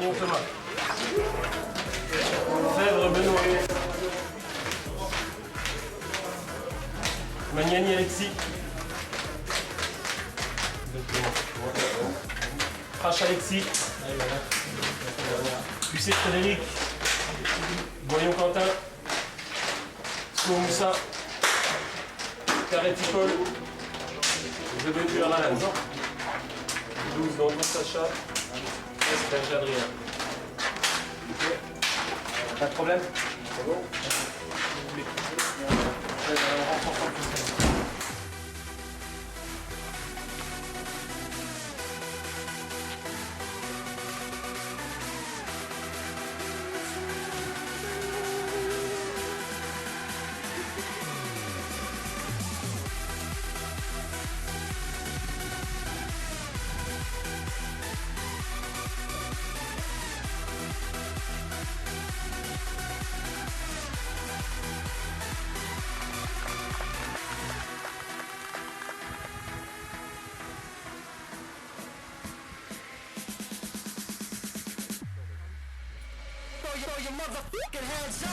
Gagnon Thomas. Fèvre Benoît. Magnani Alexis. Crash Alexis. Pucet Frédéric. Boyon Quentin. Smo Moussa. Caretti Paul. Deventure Alan. 12 dans Sacha. Berger Adrien. Ok. Pas de problème? C'est bon? Throw your motherfucking hands up.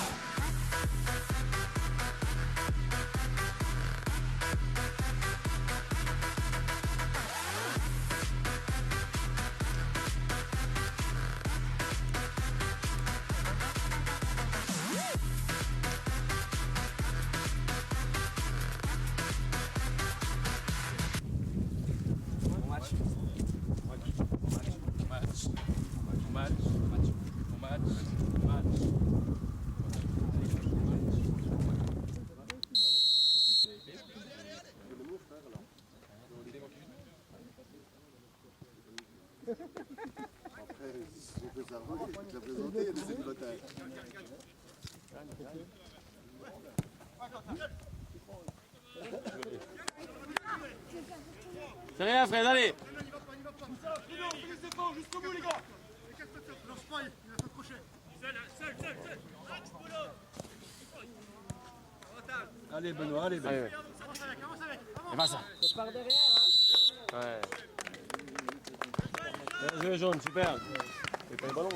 C'est rien Fred, allez. Jusqu'au bout les gars. Lance pas, il va s'accrocher. Seul. Allez Benoît, allez Benoît. Avance avec. Et va ça. C'est par derrière, hein. Ouais. Bien joué jaune, super. C'est pas le ballon.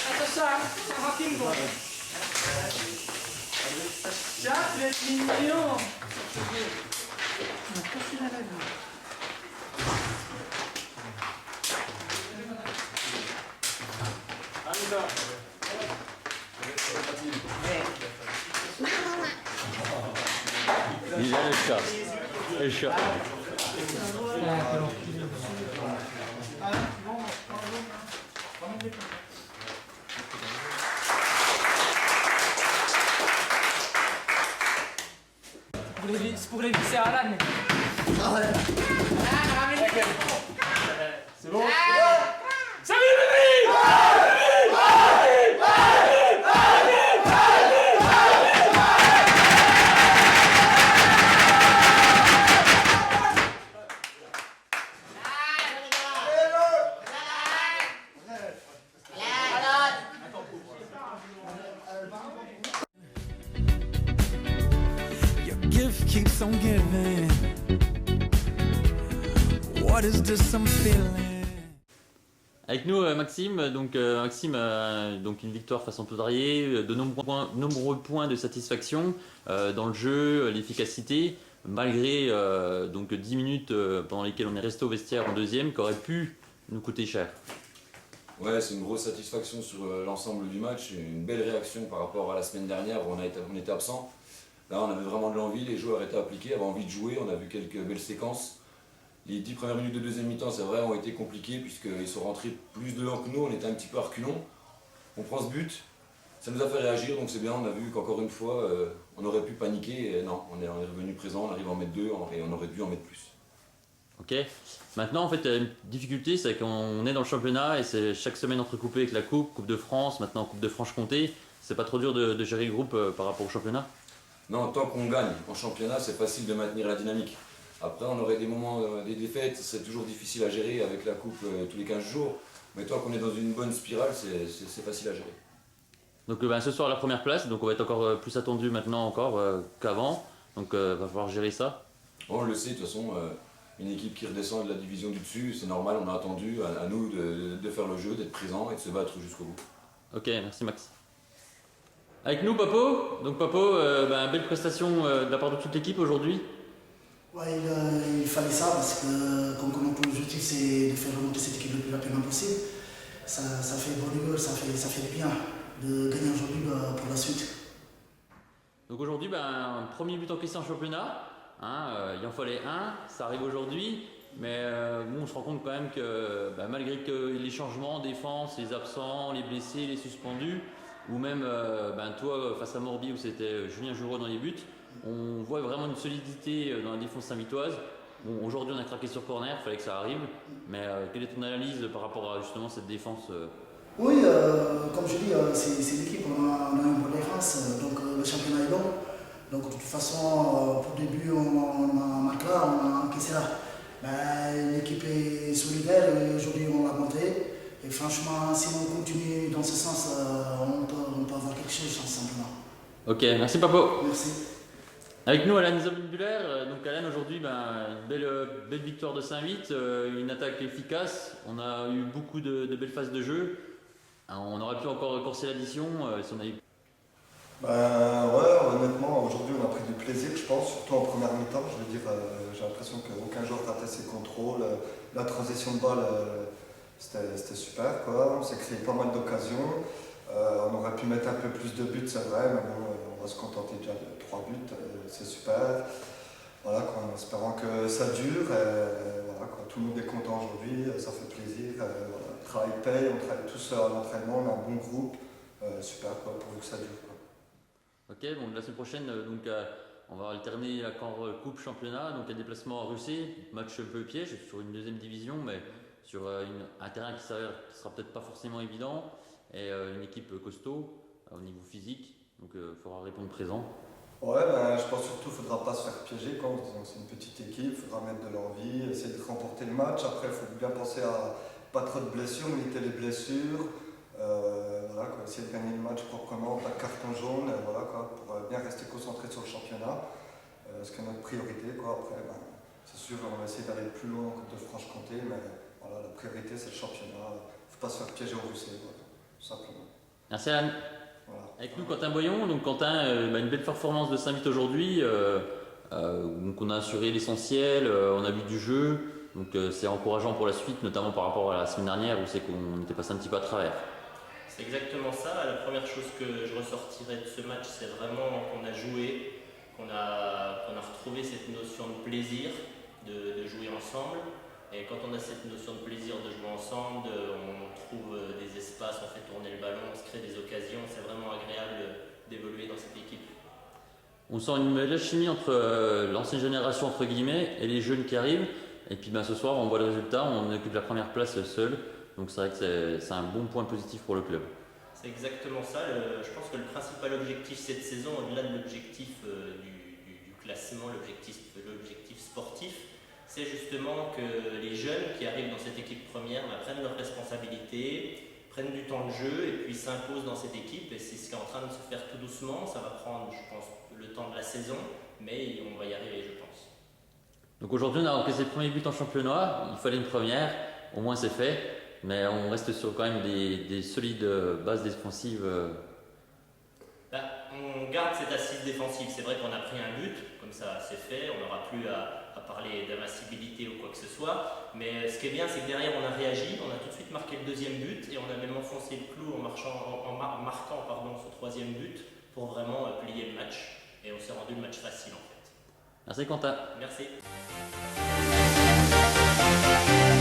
Attention, c'est un rocking ball. Ça, tu vas être mignon. Il a le chat. C'est pour les visser à Alan. C'est bon? Salut Bibi! Your gift keeps on giving. What is this I'm feeling? Avec nous Maxime, donc Maxime donc une victoire face à Poudrier, de nombreux points de satisfaction dans le jeu, l'efficacité, malgré donc 10 minutes pendant lesquelles on est resté au vestiaire en deuxième, qui aurait pu nous coûter cher. Ouais, c'est une grosse satisfaction sur l'ensemble du match, une belle réaction par rapport à la semaine dernière où on était absent. Là on avait vraiment de l'envie, les joueurs étaient appliqués, avaient envie de jouer, on a vu quelques belles séquences. Les 10 premières minutes de deuxième mi-temps, c'est vrai, ont été compliquées puisqu'ils sont rentrés plus devant que nous, on était un petit peu à reculons. On prend ce but, ça nous a fait réagir, donc c'est bien, on a vu qu'encore une fois, on aurait pu paniquer, et non, on est revenu présent, on arrive à en mettre 2 et on aurait dû en mettre plus. Ok. Maintenant, en fait, une difficulté, c'est qu'on est dans le championnat et c'est chaque semaine entrecoupé avec la Coupe de France, maintenant Coupe de Franche-Comté. C'est pas trop dur de gérer le groupe par rapport au championnat? Non, tant qu'on gagne en championnat, c'est facile de maintenir la dynamique. Après, on aurait des moments, des défaites, c'est toujours difficile à gérer avec la coupe tous les 15 jours. Mais tant qu'on est dans une bonne spirale, c'est facile à gérer. Donc ce soir, la première place, donc on va être encore plus attendu maintenant encore qu'avant. Donc va falloir gérer ça. On le sait, de toute façon, une équipe qui redescend de la division du dessus, c'est normal, on a attendu à nous de faire le jeu, d'être présent et de se battre jusqu'au bout. Ok, merci Max. Avec nous, Papo. Donc Papo, belle prestation de la part de toute l'équipe aujourd'hui. Ouais, il fallait ça parce que comme notre objectif c'est de faire remonter cette équipe le plus rapidement possible, ça fait bon rigole, ça fait du bien de gagner aujourd'hui pour la suite. Donc aujourd'hui, premier but encaissé en championnat, il en fallait un, ça arrive aujourd'hui, mais on se rend compte quand même que malgré que les changements en défense, les absents, les blessés, les suspendus, ou même toi face à Morbier où c'était Julien Joureau dans les buts, on voit vraiment une solidité dans la défense saint-vitoise. Bon, aujourd'hui on a craqué sur corner, il fallait que ça arrive, mais quelle est ton analyse par rapport à justement cette défense Oui, comme je dis, c'est l'équipe, on a une bonne défense, donc le championnat est long. Donc de toute façon, pour le début, on a marqué là, on a encaissé là. L'équipe est solidaire et aujourd'hui on l'a montré. Et franchement, si on continue dans ce sens, on peut avoir quelque chose dans ce championnat. Ok, merci Papo. Merci. Avec nous Alan Zabulbuller, donc Alan aujourd'hui une belle victoire de 5-8, une attaque efficace, on a eu beaucoup de belles phases de jeu, on aurait pu encore corser l'addition si on a eu... Ouais, honnêtement, aujourd'hui on a pris du plaisir, je pense, surtout en première mi-temps. Je veux dire, j'ai l'impression qu'aucun joueur ratait ses contrôles. La transition de balle, c'était super, quoi. On s'est créé pas mal d'occasions. On aurait pu mettre un peu plus de buts, c'est vrai, mais bon, on va se contenter déjà de 3 buts, c'est super. Voilà, quoi, en espérant que ça dure. Voilà, quoi, tout le monde est content aujourd'hui, ça fait plaisir. Voilà, le travail paye, on travaille tous à l'entraînement, on a un bon groupe. Super, quoi, pourvu que ça dure. Quoi. Ok, bon, la semaine prochaine, on va alterner l'accord coupe championnat, donc un déplacement à Russie, match un peu piège sur une deuxième division, mais sur un terrain qui sera peut-être pas forcément évident, et une équipe costaud au niveau physique, donc il faudra répondre présent. Ouais, je pense surtout qu'il ne faudra pas se faire piéger quand c'est une petite équipe, il faudra mettre de l'envie, essayer de remporter le match. Après, il faut bien penser à pas trop de blessures, limiter les blessures. Voilà, quoi, essayer de gagner le match proprement, pas de carton jaune, voilà, quoi, pour bien rester concentré sur le championnat. Ce qui est notre priorité. Quoi. Après, c'est sûr, on va essayer d'aller plus loin en Coupe de Franche-Comté, mais voilà, la priorité c'est le championnat. Il ne faut pas se faire piéger au Russie, voilà, tout simplement. Merci Anne. Voilà. Avec nous Quentin Boyon, donc Quentin, une belle performance de 5-8 aujourd'hui, donc on a assuré l'essentiel, on a vu du jeu, donc c'est encourageant pour la suite, notamment par rapport à la semaine dernière où c'est qu'on était passé un petit peu à travers. C'est exactement ça. La première chose que je ressortirais de ce match, c'est vraiment qu'on a joué, qu'on a retrouvé cette notion de plaisir de jouer ensemble. Et quand on a cette notion de plaisir de jouer ensemble, on trouve des espaces, on fait tourner le ballon, on se crée des occasions. C'est vraiment agréable d'évoluer dans cette équipe. On sent une belle chimie entre l'ancienne génération entre guillemets et les jeunes qui arrivent. Et puis ce soir, on voit le résultat, on occupe la première place seul. Donc c'est vrai que c'est un bon point positif pour le club. C'est exactement ça. Je pense que le principal objectif cette saison, au-delà de l'objectif du classement, l'objectif sportif, c'est justement que les jeunes qui arrivent dans cette équipe première prennent leurs responsabilités, prennent du temps de jeu et puis s'imposent dans cette équipe. Et c'est ce qui est en train de se faire tout doucement. Ça va prendre, je pense, le temps de la saison, mais on va y arriver, je pense. Donc aujourd'hui, on a encaissé le premier but en championnat. Il fallait une première, au moins c'est fait. Mais on reste sur quand même des solides bases défensives. On garde cette assise défensive. C'est vrai qu'on a pris un but, comme ça c'est fait. On n'aura plus à parler d'invincibilité ou quoi que ce soit. Mais ce qui est bien, c'est que derrière on a réagi. On a tout de suite marqué le deuxième but et on a même enfoncé le clou en marquant ce troisième but pour vraiment plier le match. Et on s'est rendu le match facile en fait. Merci Quentin. Merci. Thank